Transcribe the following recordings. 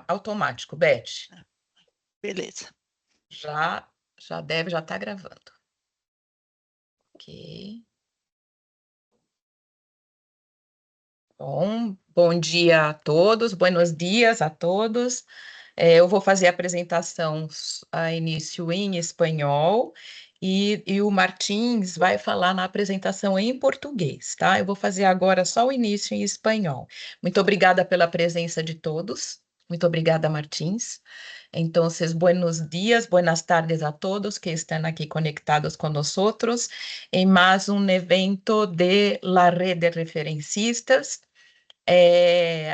automático, Beth. Beleza. Já tá gravando. Ok. Bom dia a todos, buenos dias a todos. Eu vou fazer a apresentação a início em espanhol e o Martins vai falar na apresentação em português, tá? Eu vou fazer agora só o início em espanhol. Muito obrigada pela presença de todos. Muito obrigada, Martins. Então, buenos dias, buenas tardes a todos que estão aqui conectados com nós em mais um evento de la Red de Referencistas.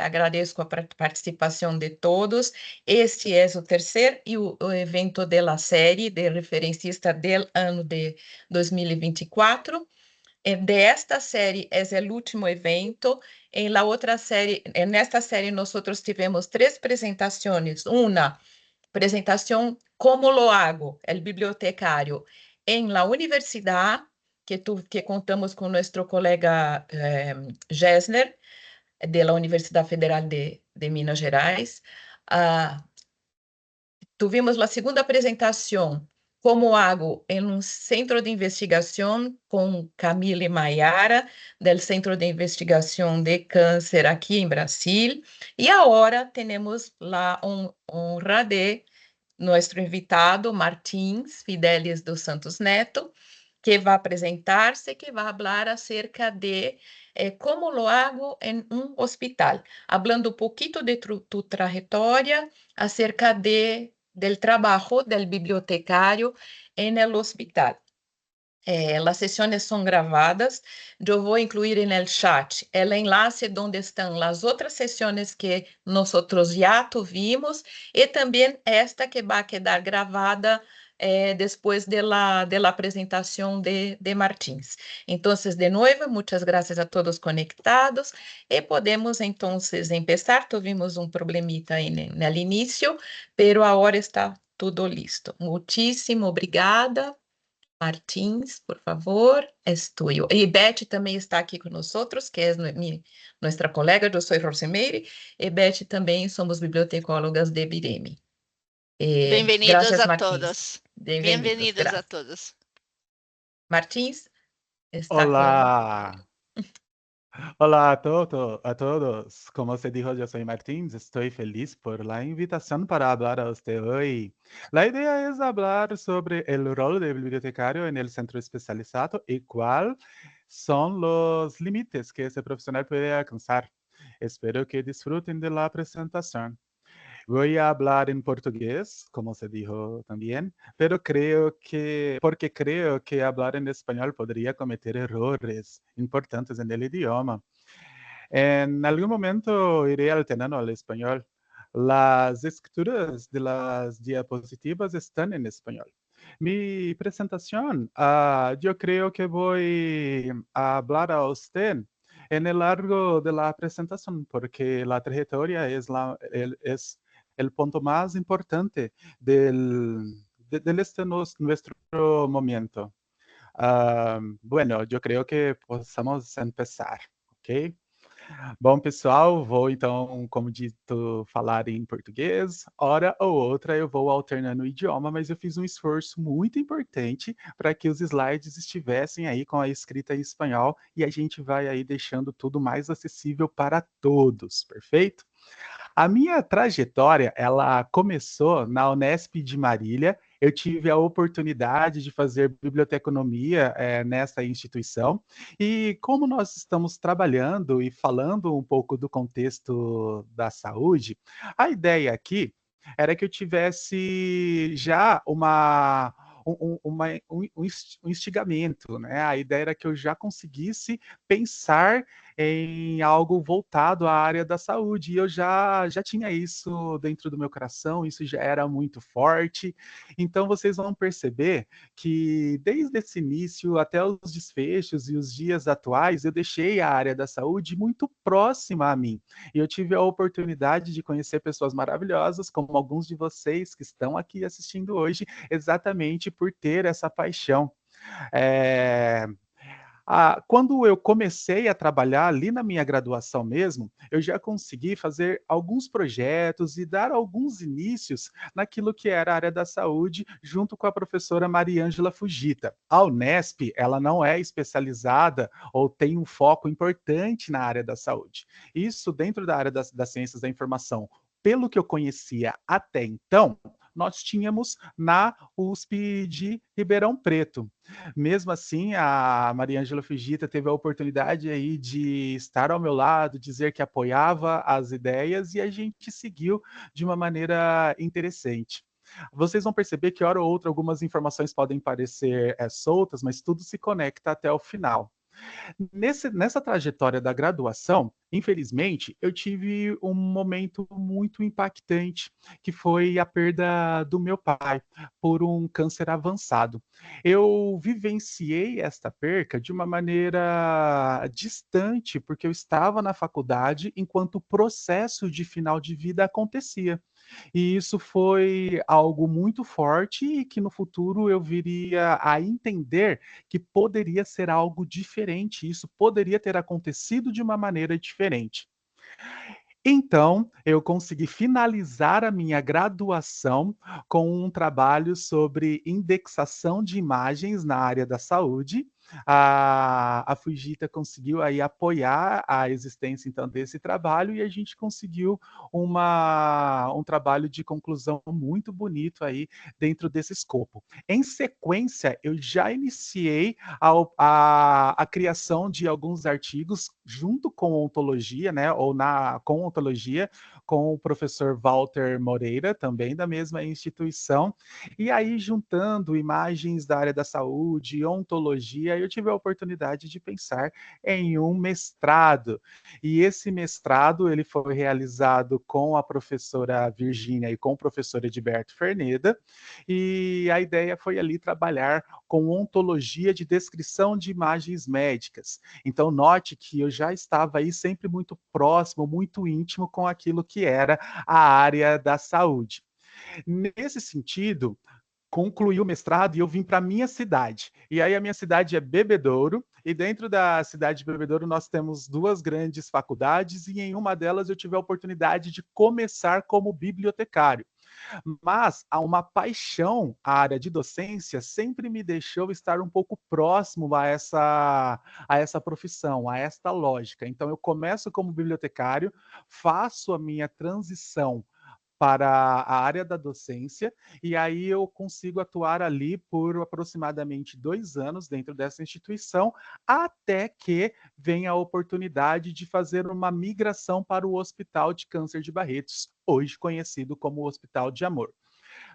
Agradeço a participação de todos. Este é o terceiro o evento da série de referencista do ano de 2024. Desta série é o último evento. Nesta série, nós tivemos 3 apresentações. Uma apresentação como lo hago, el bibliotecário, em la universidade, que contamos com nosso colega Gessner, de la Universidad Federal de Minas Gerais. Tuvimos a segunda apresentação, como hago, em um centro de investigação com Camille Maiara, do Centro de Investigação de Câncer aqui em Brasil. E agora temos a honra de nosso invitado, Martins Fidelis dos Santos Neto, que vai apresentar-se, que vai falar acerca de como lo hago em um hospital, falando um pouquinho de tu trajetória acerca del trabalho del bibliotecário en el hospital. As sessões são gravadas. Eu vou incluir no chat o enlace onde estão as outras sessões que nós já tivemos e também esta que vai quedar gravada depois da apresentação de Martins. Então, de novo, muitas graças a todos conectados e podemos, então, começar. Tivemos problemita no início, mas agora está tudo listo. Muitíssimo obrigada. Martins, por favor, es tuyo. E Beth também está aqui com nós, que é nossa colega. Eu sou Rosemeire, e Beth também somos bibliotecólogas de Bireme. Bem-vindos Graças, a Martins. todos. Bem-vindos, Bem-vindos a todos. Martins, está Hola. Hola a todos. Como se dijo, yo soy Martins. Estoy feliz por la invitación para hablar a usted hoy. La idea es hablar sobre el rol del bibliotecario en el centro especializado y cuáles son los límites que ese profesional puede alcanzar. Espero que disfruten de la presentación. Voy a hablar en portugués, como se dijo también, pero porque creo que hablar en español podría cometer errores importantes en el idioma. En algún momento iré alternando al español. Las escrituras de las diapositivas están en español. Mi presentación, yo creo que voy a hablar a usted en el largo de la presentación, porque la trayectoria es el punto más importante de nuestro momento. Bueno, eu creio que possamos começar, ok? Bom, pessoal, vou então, como dito, falar em português. Hora ou outra eu vou alternando o idioma, mas eu fiz um esforço muito importante para que os slides estivessem aí com a escrita em espanhol e a gente vai aí deixando tudo mais acessível para todos, perfeito? A minha trajetória, ela começou na Unesp de Marília. Eu tive a oportunidade de fazer biblioteconomia nessa instituição. E como nós estamos trabalhando e falando um pouco do contexto da saúde, a ideia aqui era que eu tivesse já um instigamento, né? A ideia era que eu já conseguisse pensar em algo voltado à área da saúde. E eu já tinha isso dentro do meu coração, isso já era muito forte. Então, vocês vão perceber que desde esse início até os desfechos e os dias atuais, eu deixei a área da saúde muito próxima a mim. E eu tive a oportunidade de conhecer pessoas maravilhosas, como alguns de vocês que estão aqui assistindo hoje, exatamente por ter essa paixão. Quando eu comecei a trabalhar ali na minha graduação mesmo, eu já consegui fazer alguns projetos e dar alguns inícios naquilo que era a área da saúde, junto com a professora Mariângela Fujita. A Unesp, ela não é especializada ou tem um foco importante na área da saúde. Isso dentro da área das ciências da informação. Pelo que eu conhecia até então, nós tínhamos na USP de Ribeirão Preto. Mesmo assim, a Mariângela Fujita teve a oportunidade aí de estar ao meu lado, dizer que apoiava as ideias e a gente seguiu de uma maneira interessante. Vocês vão perceber que, hora ou outra, algumas informações podem parecer soltas, mas tudo se conecta até o final. Nessa trajetória da graduação, infelizmente, eu tive um momento muito impactante, que foi a perda do meu pai por um câncer avançado. Eu vivenciei esta perca de uma maneira distante, porque eu estava na faculdade enquanto o processo de final de vida acontecia. E isso foi algo muito forte e que no futuro eu viria a entender que poderia ser algo diferente, isso poderia ter acontecido de uma maneira diferente. Então, eu consegui finalizar a minha graduação com um trabalho sobre indexação de imagens na área da saúde. A Fujita conseguiu aí apoiar a existência, então, desse trabalho e a gente conseguiu um trabalho de conclusão muito bonito aí dentro desse escopo. Em sequência, eu já iniciei a criação de alguns artigos junto com ontologia, né, com ontologia, com o professor Walter Moreira, também da mesma instituição, e aí juntando imagens da área da saúde, ontologia, eu tive a oportunidade de pensar em um mestrado, e esse mestrado ele foi realizado com a professora Virgínia e com o professor Edberto Ferneda, e a ideia foi ali trabalhar com ontologia de descrição de imagens médicas. Então, note que eu já estava aí sempre muito próximo, muito íntimo com aquilo que era a área da saúde. Nesse sentido, concluí o mestrado e eu vim para a minha cidade. E aí a minha cidade é Bebedouro, e dentro da cidade de Bebedouro nós temos duas grandes faculdades, e em uma delas eu tive a oportunidade de começar como bibliotecário. Mas há uma paixão, a área de docência sempre me deixou estar um pouco próximo a essa profissão, a esta lógica. Então eu começo como bibliotecário, faço a minha transição para a área da docência, e aí eu consigo atuar ali por aproximadamente 2 anos dentro dessa instituição, até que venha a oportunidade de fazer uma migração para o Hospital de Câncer de Barretos, hoje conhecido como Hospital de Amor.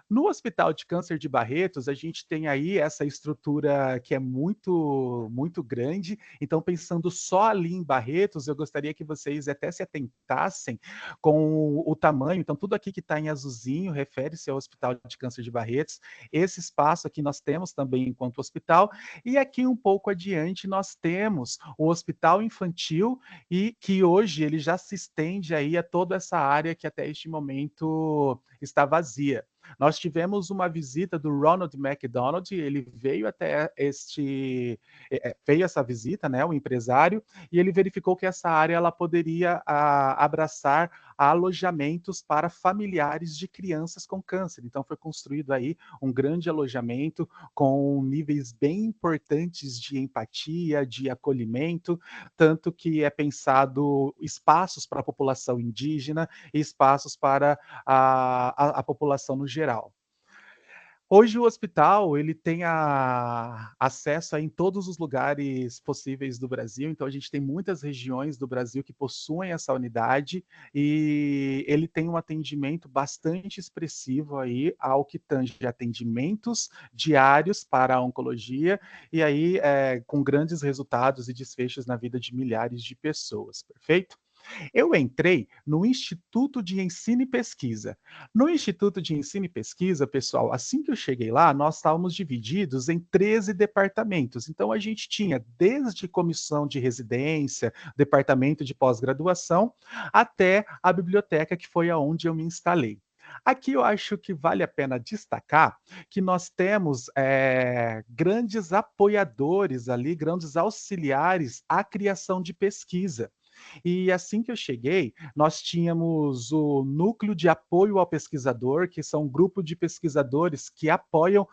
No Hospital de Câncer de Barretos, a gente tem aí essa estrutura que é muito, muito grande. Então, pensando só ali em Barretos, eu gostaria que vocês até se atentassem com o tamanho. Então, tudo aqui que está em azulzinho refere-se ao Hospital de Câncer de Barretos. Esse espaço aqui nós temos também enquanto hospital. E aqui um pouco adiante nós temos o Hospital Infantil e que hoje ele já se estende aí a toda essa área que até este momento está vazia. Nós tivemos uma visita do Ronald McDonald, ele veio até veio essa visita, né, o empresário, e ele verificou que essa área ela poderia abraçar alojamentos para familiares de crianças com câncer. Então foi construído aí um grande alojamento com níveis bem importantes de empatia, de acolhimento, tanto que é pensado espaços para a população indígena e espaços para a população no geral. Hoje o hospital ele tem acesso em todos os lugares possíveis do Brasil, então a gente tem muitas regiões do Brasil que possuem essa unidade e ele tem um atendimento bastante expressivo aí ao que tange atendimentos diários para a oncologia e aí com grandes resultados e desfechos na vida de milhares de pessoas, perfeito? Eu entrei no Instituto de Ensino e Pesquisa. No Instituto de Ensino e Pesquisa, pessoal, assim que eu cheguei lá, nós estávamos divididos em 13 departamentos. Então, a gente tinha desde comissão de residência, departamento de pós-graduação, até a biblioteca, que foi aonde eu me instalei. Aqui eu acho que vale a pena destacar que nós temos grandes apoiadores ali, grandes auxiliares à criação de pesquisa. E assim que eu cheguei, nós tínhamos o Núcleo de Apoio ao Pesquisador, que são um grupo de pesquisadores que apoiam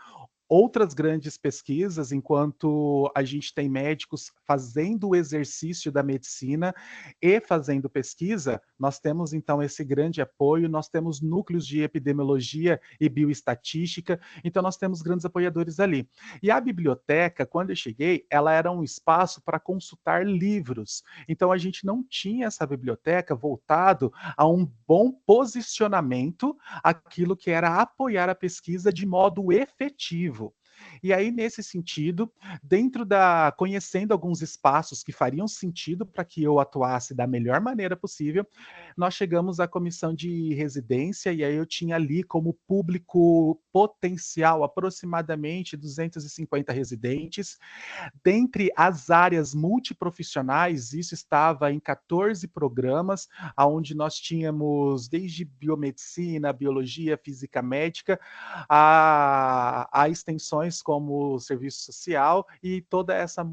outras grandes pesquisas, enquanto a gente tem médicos fazendo o exercício da medicina e fazendo pesquisa, nós temos então esse grande apoio, nós temos núcleos de epidemiologia e bioestatística, então nós temos grandes apoiadores ali. E a biblioteca, quando eu cheguei, ela era um espaço para consultar livros. Então a gente não tinha essa biblioteca voltado a um bom posicionamento, aquilo que era apoiar a pesquisa de modo efetivo. E aí, nesse sentido, conhecendo alguns espaços que fariam sentido para que eu atuasse da melhor maneira possível, nós chegamos à comissão de residência, e aí eu tinha ali como público potencial aproximadamente 250 residentes. Dentre as áreas multiprofissionais, isso estava em 14 programas, onde nós tínhamos desde biomedicina, biologia, física médica, a extensões como serviço social e toda essa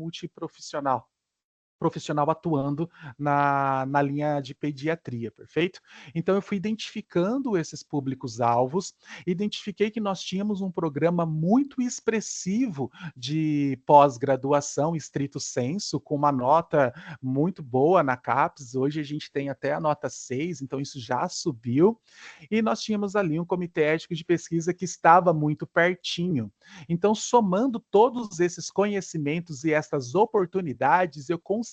profissional atuando na linha de pediatria, perfeito? Então eu fui identificando esses públicos-alvos, identifiquei que nós tínhamos um programa muito expressivo de pós-graduação, estrito sensu, com uma nota muito boa na CAPES, hoje a gente tem até a nota 6, então isso já subiu, e nós tínhamos ali um comitê ético de pesquisa que estava muito pertinho. Então, somando todos esses conhecimentos e essas oportunidades, eu conseguiria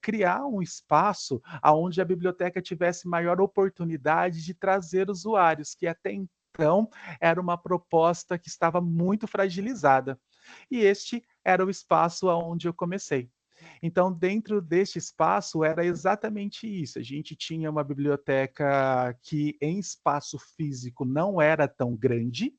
criar um espaço onde a biblioteca tivesse maior oportunidade de trazer usuários, que até então era uma proposta que estava muito fragilizada. E este era o espaço onde eu comecei. Então, dentro deste espaço, era exatamente isso. A gente tinha uma biblioteca que, em espaço físico, não era tão grande,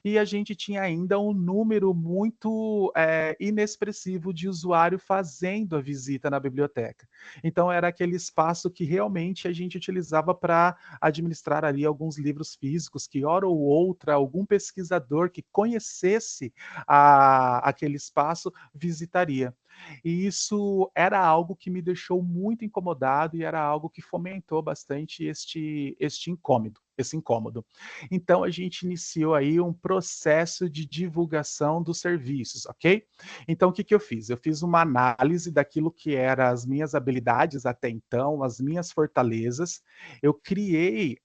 e a gente tinha ainda um número muito inexpressivo de usuário fazendo a visita na biblioteca. Então, era aquele espaço que realmente a gente utilizava para administrar ali alguns livros físicos, que, hora ou outra, algum pesquisador que conhecesse aquele espaço visitaria. E isso era algo que me deixou muito incomodado e era algo que fomentou bastante esse incômodo. Então a gente iniciou aí um processo de divulgação dos serviços, ok? Então o que eu fiz? Eu fiz uma análise daquilo que eram as minhas habilidades até então, as minhas fortalezas. Eu criei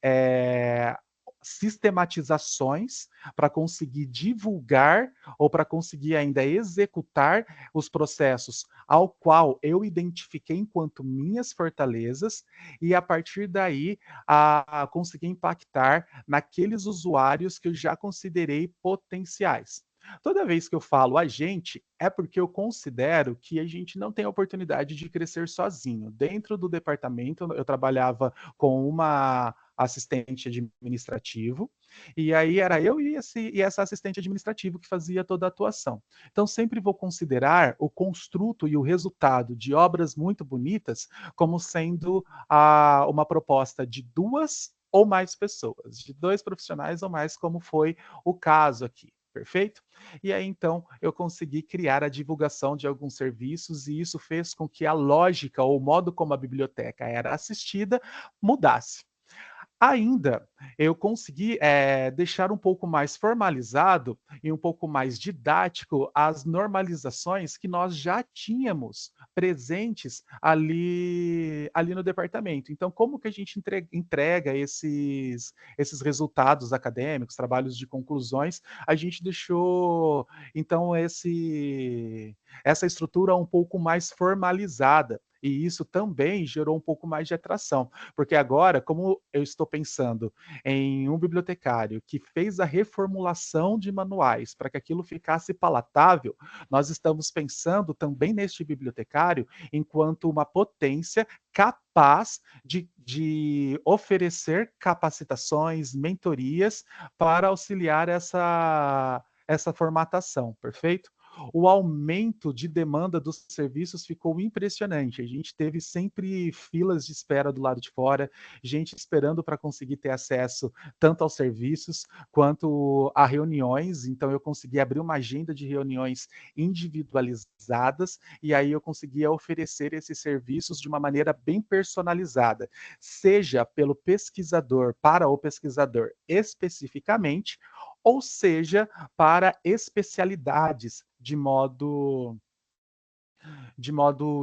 sistematizações para conseguir divulgar ou para conseguir ainda executar os processos ao qual eu identifiquei enquanto minhas fortalezas, e a partir daí a conseguir impactar naqueles usuários que eu já considerei potenciais. Toda vez que eu falo a gente, é porque eu considero que a gente não tem a oportunidade de crescer sozinho. Dentro do departamento, eu trabalhava com uma assistente administrativo, e aí era eu e essa assistente administrativo que fazia toda a atuação. Então, sempre vou considerar o construto e o resultado de obras muito bonitas como sendo uma proposta de 2 ou mais pessoas, de 2 profissionais ou mais, como foi o caso aqui. Perfeito? E aí, então, eu consegui criar a divulgação de alguns serviços, e isso fez com que a lógica ou o modo como a biblioteca era assistida mudasse. Ainda, eu consegui, deixar um pouco mais formalizado e um pouco mais didático as normalizações que nós já tínhamos presentes ali no departamento. Então, como que a gente entrega esses resultados acadêmicos, trabalhos de conclusões, a gente deixou, então, essa estrutura um pouco mais formalizada, e isso também gerou um pouco mais de atração. Porque agora, como eu estou pensando em um bibliotecário que fez a reformulação de manuais para que aquilo ficasse palatável, nós estamos pensando também neste bibliotecário enquanto uma potência capaz de oferecer capacitações, mentorias para auxiliar essa formatação, perfeito? o aumento de demanda dos serviços ficou impressionante. A gente teve sempre filas de espera do lado de fora, gente esperando para conseguir ter acesso tanto aos serviços quanto a reuniões. Então, eu consegui abrir uma agenda de reuniões individualizadas e aí eu conseguia oferecer esses serviços de uma maneira bem personalizada, seja pelo pesquisador, para o pesquisador especificamente, ou seja, para especialidades de modo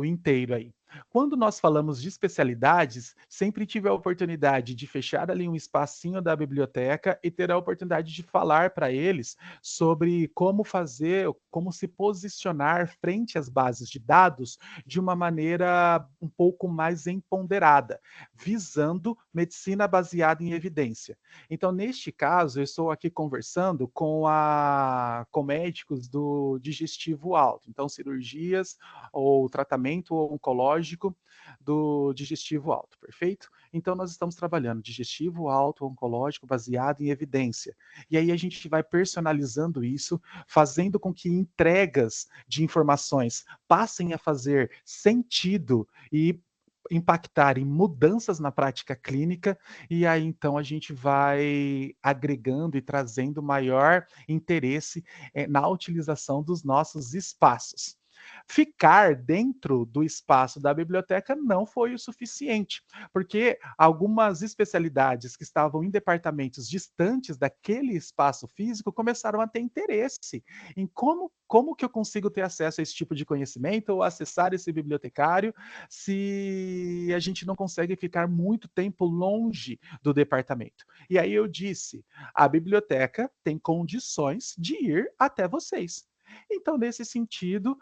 inteiro aí. Quando nós falamos de especialidades, sempre tive a oportunidade de fechar ali um espacinho da biblioteca e ter a oportunidade de falar para eles sobre como fazer, como se posicionar frente às bases de dados de uma maneira um pouco mais empoderada, visando medicina baseada em evidência. Então, neste caso, eu estou aqui conversando com médicos do digestivo alto, então cirurgias ou tratamento oncológico do digestivo alto, perfeito? Então, nós estamos trabalhando digestivo alto, oncológico, baseado em evidência. E aí a gente vai personalizando isso, fazendo com que entregas de informações passem a fazer sentido e impactar em mudanças na prática clínica, e aí então a gente vai agregando e trazendo maior interesse na utilização dos nossos espaços. Ficar dentro do espaço da biblioteca não foi o suficiente, porque algumas especialidades que estavam em departamentos distantes daquele espaço físico começaram a ter interesse em como que eu consigo ter acesso a esse tipo de conhecimento ou acessar esse bibliotecário se a gente não consegue ficar muito tempo longe do departamento. E aí eu disse, a biblioteca tem condições de ir até vocês. Então, nesse sentido,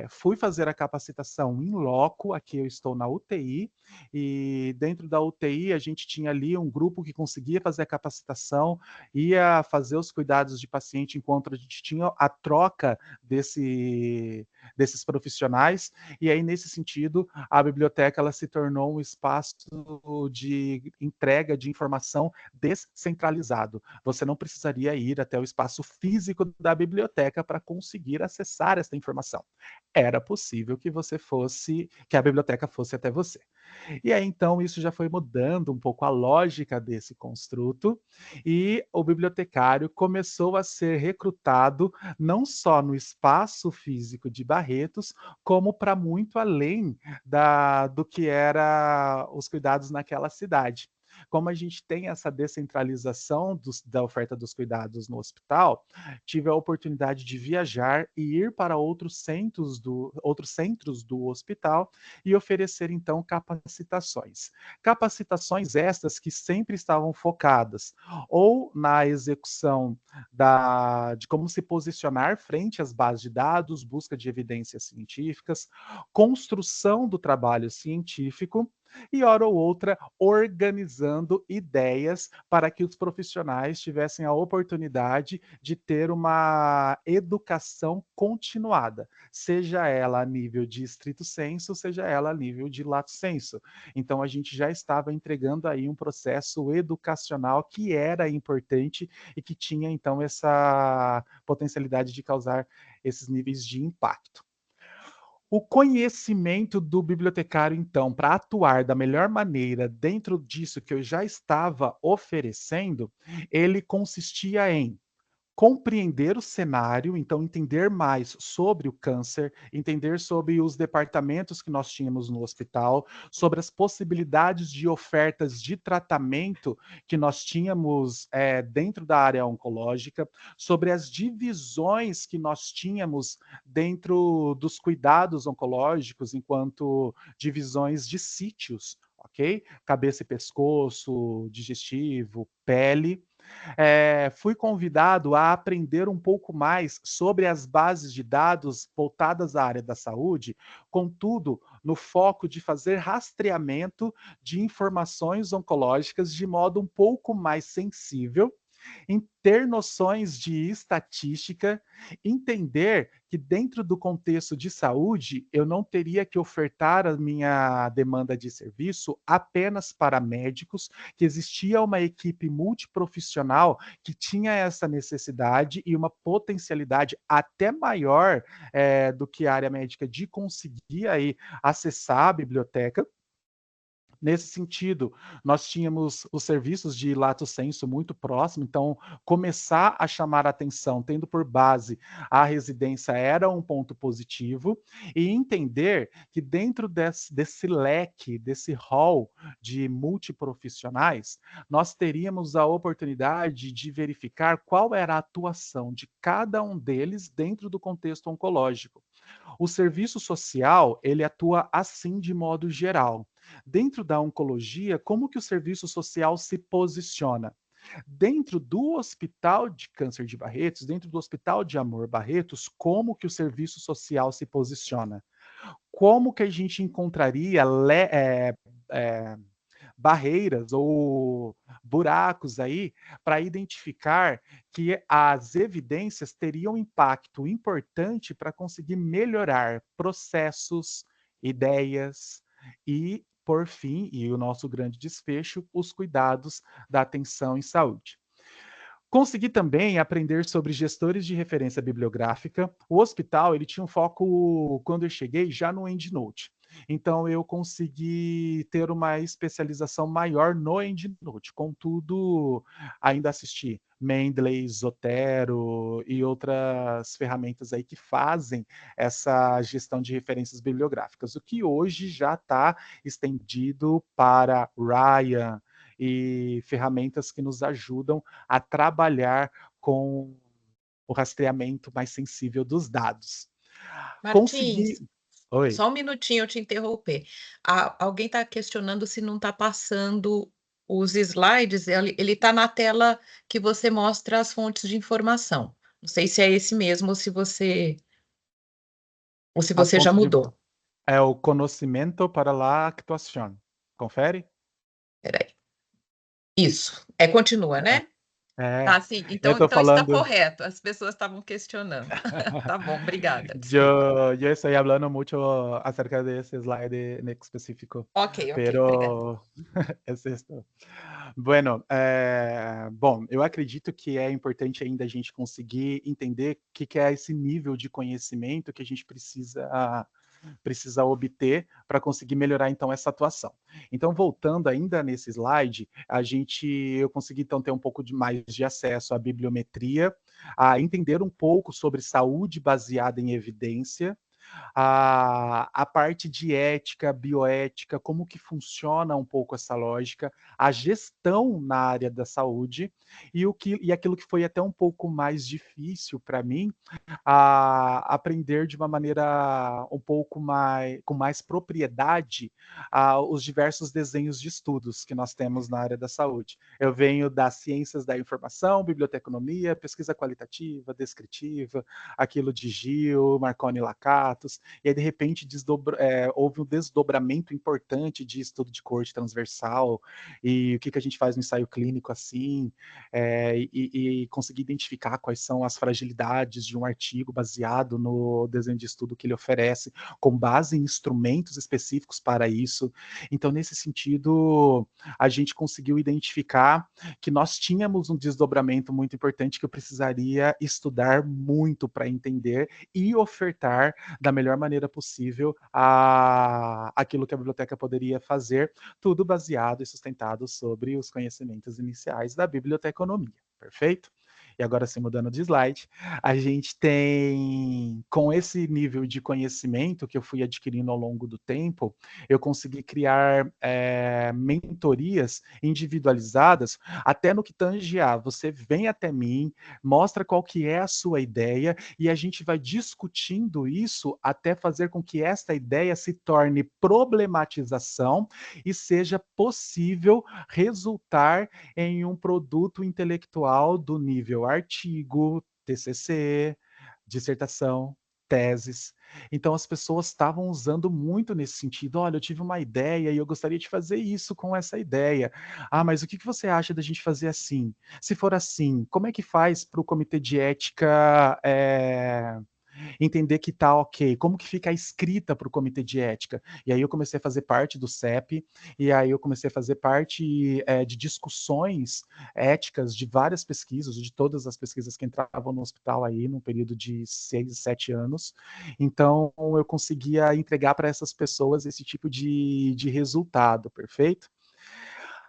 fui fazer a capacitação em loco, aqui eu estou na UTI, e dentro da UTI a gente tinha ali um grupo que conseguia fazer a capacitação, ia fazer os cuidados de paciente enquanto a gente tinha a troca desses profissionais, e aí nesse sentido a biblioteca ela se tornou um espaço de entrega de informação descentralizado. Você não precisaria ir até o espaço físico da biblioteca para conseguir acessar essa informação. Era possível que a biblioteca fosse até você. E aí, então, isso já foi mudando um pouco a lógica desse construto, e o bibliotecário começou a ser recrutado não só no espaço físico de Barretos, como para muito além do que era os cuidados naquela cidade. Como a gente tem essa descentralização da oferta dos cuidados no hospital, tive a oportunidade de viajar e ir para outros centros do hospital e oferecer, então, capacitações. Capacitações estas que sempre estavam focadas ou na execução de como se posicionar frente às bases de dados, busca de evidências científicas, construção do trabalho científico, e, hora ou outra, organizando ideias para que os profissionais tivessem a oportunidade de ter uma educação continuada, seja ela a nível de estrito sensu, seja ela a nível de lato sensu. Então, a gente já estava entregando aí um processo educacional que era importante e que tinha, então, essa potencialidade de causar esses níveis de impacto. O conhecimento do bibliotecário, então, para atuar da melhor maneira dentro disso que eu já estava oferecendo, ele consistia em compreender o cenário, então entender mais sobre o câncer, entender sobre os departamentos que nós tínhamos no hospital, sobre as possibilidades de ofertas de tratamento que nós tínhamos dentro da área oncológica, sobre as divisões que nós tínhamos dentro dos cuidados oncológicos, enquanto divisões de sítios, ok? Cabeça e pescoço, digestivo, pele. Fui convidado a aprender um pouco mais sobre as bases de dados voltadas à área da saúde, contudo, no foco de fazer rastreamento de informações oncológicas de modo um pouco mais sensível em ter noções de estatística, entender que dentro do contexto de saúde, eu não teria que ofertar a minha demanda de serviço apenas para médicos, que existia uma equipe multiprofissional que tinha essa necessidade e uma potencialidade até maior do que a área médica de conseguir aí acessar a biblioteca. Nesse sentido, nós tínhamos os serviços de lato sensu muito próximo, então começar a chamar a atenção, tendo por base a residência, era um ponto positivo, e entender que dentro desse leque, desse hall de multiprofissionais, nós teríamos a oportunidade de verificar qual era a atuação de cada um deles dentro do contexto oncológico. O serviço social, ele atua assim de modo geral. Dentro da oncologia, como que o serviço social se posiciona? Dentro do Hospital de Câncer de Barretos, dentro do Hospital de Amor Barretos, como que o serviço social se posiciona? Como que a gente encontraria barreiras ou buracos aí para identificar que as evidências teriam impacto importante para conseguir melhorar processos, ideias e, por fim, e o nosso grande desfecho, os cuidados da atenção em saúde. Consegui também aprender sobre gestores de referência bibliográfica. O hospital, ele tinha um foco, quando eu cheguei, já no EndNote. Então, eu consegui ter uma especialização maior no EndNote. Contudo, ainda assisti Mendeley, Zotero e outras ferramentas aí que fazem essa gestão de referências bibliográficas, o que hoje já está estendido para Ryan, e ferramentas que nos ajudam a trabalhar com o rastreamento mais sensível dos dados. Martins, Oi. só um minutinho eu te interromper. Alguém está questionando se não está passando os slides, ele está na tela que você mostra as fontes de informação. Não sei se é esse mesmo ou se As você já fontes de mudou. É o conhecimento para la actuación. Confere? Espera aí. Isso. Continua, né? É, Tá, sim. eu Então, estou então está falando. correto. As pessoas estavam questionando. Tá bom, obrigada. Desculpa. Yo estoy hablando mucho acerca de ese slide en específico, Ok, obrigada. pero es esto. Bueno, bom, eu acredito que é importante ainda a gente conseguir entender o que é esse nível de conhecimento que a gente precisa obter para conseguir melhorar então essa atuação. Então, voltando ainda nesse slide, eu consegui então ter um pouco mais de acesso à bibliometria, a entender um pouco sobre saúde baseada em evidência, a parte de ética, bioética, como que funciona um pouco essa lógica, a gestão na área da saúde e aquilo que foi até um pouco mais difícil para mim, a aprender de uma maneira um pouco com mais propriedade os diversos desenhos de estudos que nós temos na área da saúde. Eu venho das ciências da informação, biblioteconomia, pesquisa qualitativa, descritiva, aquilo de Gil, Marconi e Lakatos, e aí de repente houve um desdobramento importante de estudo de corte transversal e o que a gente faz no ensaio clínico assim, e conseguir identificar quais são as fragilidades de um artigo baseado no desenho de estudo que ele oferece, com base em instrumentos específicos para isso. Então, nesse sentido, a gente conseguiu identificar que nós tínhamos um desdobramento muito importante que eu precisaria estudar muito para entender e ofertar da melhor maneira possível aquilo que a biblioteca poderia fazer, tudo baseado e sustentado sobre os conhecimentos iniciais da biblioteconomia. Perfeito? E agora, sim, mudando de slide, a gente tem, com esse nível de conhecimento que eu fui adquirindo ao longo do tempo, eu consegui criar mentorias individualizadas, até no que tange a você vem até mim, mostra qual que é a sua ideia, e a gente vai discutindo isso até fazer com que esta ideia se torne problematização e seja possível resultar em um produto intelectual do nível artigo, TCC, dissertação teses. Então as pessoas estavam usando muito nesse sentido: "Olha, eu tive uma ideia e eu gostaria de fazer isso com essa ideia. Ah, mas o que que você acha da gente fazer assim? Se for assim, como é que faz para o comitê de ética, entender que tá ok, como que fica a escrita para o comitê de ética?". E aí eu comecei a fazer parte do CEP, e aí eu comecei a fazer parte de discussões éticas de várias pesquisas, de todas as pesquisas que entravam no hospital aí, num período de 6, 7 anos. Então eu conseguia entregar para essas pessoas esse tipo de resultado, perfeito?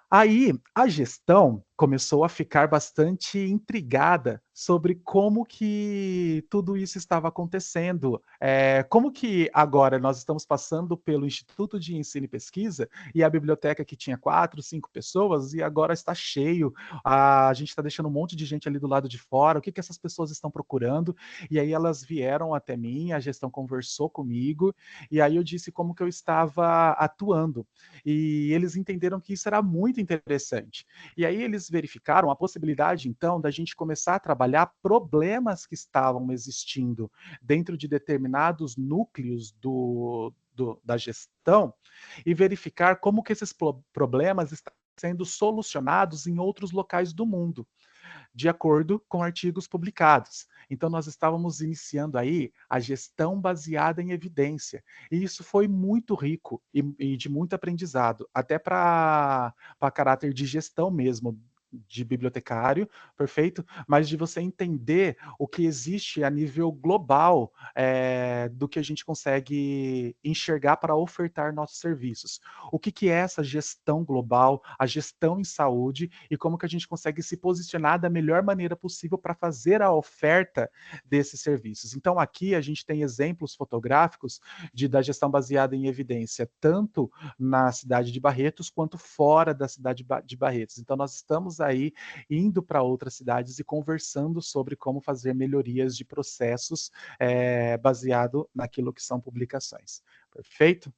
Aí, a gestão começou a ficar bastante intrigada sobre como que tudo isso estava acontecendo. Como que agora nós estamos passando pelo Instituto de Ensino e Pesquisa e a biblioteca que tinha 4, 5 pessoas e agora está cheio, a gente está deixando um monte de gente ali do lado de fora, o que que essas pessoas estão procurando? E aí elas vieram até mim, a gestão conversou comigo, e aí eu disse como que eu estava atuando. E eles entenderam que isso era muito interessante. E aí eles verificaram a possibilidade, então, da gente começar a trabalhar problemas que estavam existindo dentro de determinados núcleos da gestão e verificar como que esses problemas estão sendo solucionados em outros locais do mundo, de acordo com artigos publicados. Então, nós estávamos iniciando aí a gestão baseada em evidência. E isso foi muito rico e de muito aprendizado, até para caráter de gestão mesmo, de bibliotecário, perfeito? Mas de você entender o que existe a nível global do que a gente consegue enxergar para ofertar nossos serviços. O que, que é essa gestão global, a gestão em saúde e como que a gente consegue se posicionar da melhor maneira possível para fazer a oferta desses serviços. Então, aqui a gente tem exemplos fotográficos da gestão baseada em evidência, tanto na cidade de Barretos quanto fora da cidade de Barretos. Então, nós estamos aí indo para outras cidades e conversando sobre como fazer melhorias de processos baseado naquilo que são publicações. Perfeito?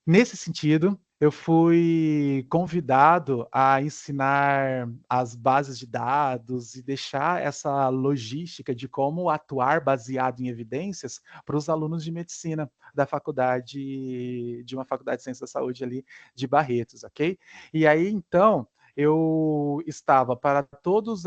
Nesse sentido, eu fui convidado a ensinar as bases de dados e deixar essa logística de como atuar baseado em evidências para os alunos de medicina da faculdade, de uma faculdade de ciência da saúde ali de Barretos, ok? E aí, então, eu estava para todos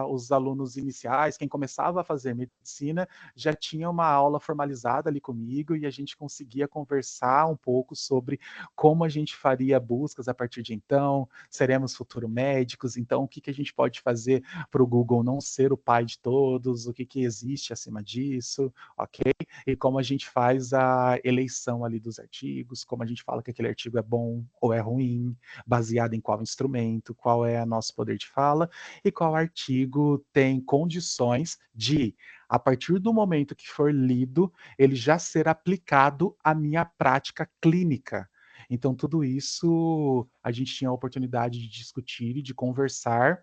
os alunos iniciais, quem começava a fazer medicina, já tinha uma aula formalizada ali comigo e a gente conseguia conversar um pouco sobre como a gente faria buscas a partir de então, seremos futuro médicos, então o que, que a gente pode fazer para o Google não ser o pai de todos, o que, que existe acima disso, ok? E como a gente faz a eleição ali dos artigos, como a gente fala que aquele artigo é bom ou é ruim, baseado em qual instrumento, qual é o nosso poder de fala e qual artigo tem condições de, a partir do momento que for lido, ele já ser aplicado à minha prática clínica. Então, tudo isso a gente tinha a oportunidade de discutir e de conversar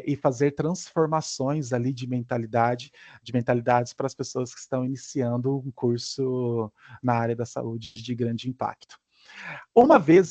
e fazer transformações ali de mentalidades para as pessoas que estão iniciando um curso na área da saúde de grande impacto. Uma vez